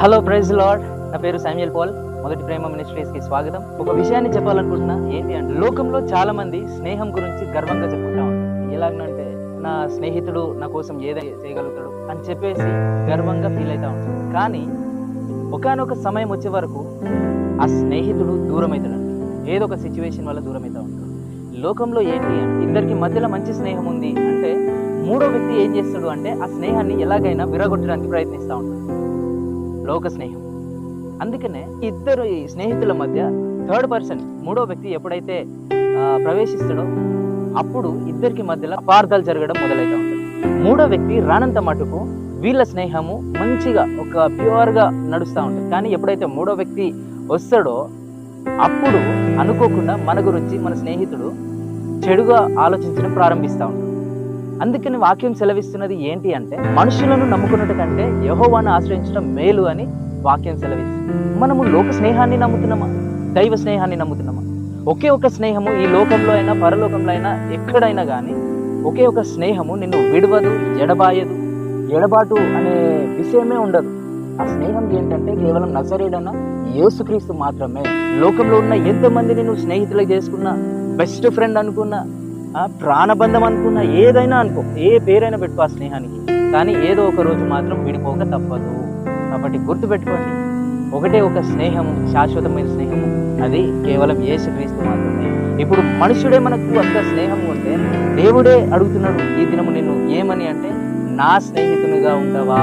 Hello praise lord. నా పేరు Samuel Paul. మొదటి ప్రేమ మినిస్ట్రీస్ కి స్వాగతం. ఒక విషయాన్ని చెప్పాలనుకుంటున్నా. ఏంటి అంటే, లోకంలో చాలా మంది స్నేహం గురించి గర్వంగా చెప్పుకుంటా ఉంటారు. ఎలాగనంటే, నా స్నేహితుడు నా కోసం ఏదైనా చేయగలుగుతాడు అని చెప్పేసి గర్వంగా ఫీల్ అవుతా ఉంటాడు. కానీ ఒకానొక సమయం వచ్చే వరకు ఆ స్నేహితుడు దూరం అవుతాడు. ఏదో ఒక సిచ్యువేషన్ వల్ల దూరం అవుతా ఉంటాడు. లోకంలో ఏంటి అంటే, ఇద్దరికి మధ్యలో మంచి స్నేహం ఉంది అంటే మూడో వ్యక్తి ఏం చేస్తాడు అంటే ఆ స్నేహాన్ని ఎలాగైనా విరగొట్టడానికి ప్రయత్నిస్తూ ఉంటాడు. లోక స్నేహం. అందుకనే ఇద్దరు ఈ స్నేహితుల మధ్య థర్డ్ పర్సన్, మూడో వ్యక్తి ఎప్పుడైతే ప్రవేశిస్తాడో అప్పుడు ఇద్దరికి మధ్యలో అపార్థాలు జరగడం మొదలవుతూ ఉంటుంది. మూడో వ్యక్తి రానంత మటుకు వీళ్ళ స్నేహము మంచిగా ఒక ప్యూర్గా నడుస్తూ ఉంటుంది. కానీ ఎప్పుడైతే మూడో వ్యక్తి వస్తాడో అప్పుడు అనుకోకుండా మన గురించి మన స్నేహితుడు చెడుగా ఆలోచించడం ప్రారంభిస్తూ ఉంటాడు. అందుకని వాక్యం సెలవిస్తున్నది ఏంటి అంటే, మనుషులను నమ్ముకున్నట్టు కంటే యెహోవాను ఆశ్రయించడం మేలు అని వాక్యం సెలవిస్తుంది. మనము లోక స్నేహాన్ని నమ్ముతున్నామా, దైవ స్నేహాన్ని నమ్ముతున్నామా? ఒకే ఒక స్నేహము ఈ లోకంలో అయినా పరలోకంలో అయినా ఎక్కడైనా కానీ ఒకే ఒక స్నేహము నిన్ను విడవదు, ఎడబాయదు. ఎడబాటు అనే విషయమే ఉండదు. ఆ స్నేహం ఏంటంటే కేవలం నజరేయుడైన యేసుక్రీస్తు మాత్రమే. లోకంలో ఉన్న ఎంతమందిని నువ్వు స్నేహితులకు చేసుకున్నా, బెస్ట్ ఫ్రెండ్ అనుకున్నా, ప్రాణబంధం అనుకున్నా, ఏదైనా అనుకో, ఏ పేరైనా పెట్టుకో ఆ స్నేహానికి, కానీ ఏదో ఒక రోజు మాత్రం విడిపోక తప్పదు. కాబట్టి గుర్తుపెట్టుకోండి, ఒకటే ఒక స్నేహము, శాశ్వతమైన స్నేహము, అది కేవలం యేసుక్రీస్తు మాత్రమే. ఇప్పుడు మనుషుడే మనకు అంత స్నేహము ఉంటే దేవుడే అడుగుతున్నాడు ఈ దినము నిన్ను ఏమని అంటే, నా స్నేహితునిగా ఉండవా?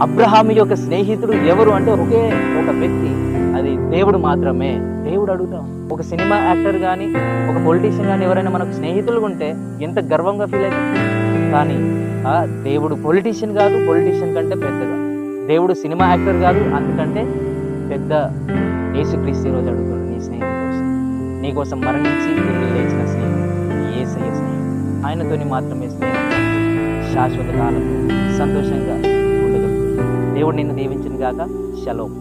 అబ్రహాము యొక్క స్నేహితుడు ఎవరు అంటే ఒకే ఒక వ్యక్తి, అది దేవుడు మాత్రమే. దేవుడు అడుగుతాం. ఒక సినిమా యాక్టర్ కానీ ఒక పొలిటీషియన్ కానీ ఎవరైనా మనకు స్నేహితులు ఉంటే ఎంత గర్వంగా ఫీల్ అవుతాం. కానీ దేవుడు పొలిటీషియన్ కాదు, పొలిటీషియన్ కంటే పెద్దగా దేవుడు సినిమా యాక్టర్ కాదు, అందుకంటే పెద్ద యేసుక్రీస్తు ఈరోజు అడుగుతాడు నీ స్నేహం కోసం. నీకోసం మరణించి తిరిగి లేచిన స్నేహం యేసయ్య స్నేహం. ఆయనతోని మాత్రమే స్నేహం శాశ్వత కాలం సంతోషంగా ఉండగలుగుతుంది. దేవుడు నిన్ను దీవించిన గాక. షలోమ్.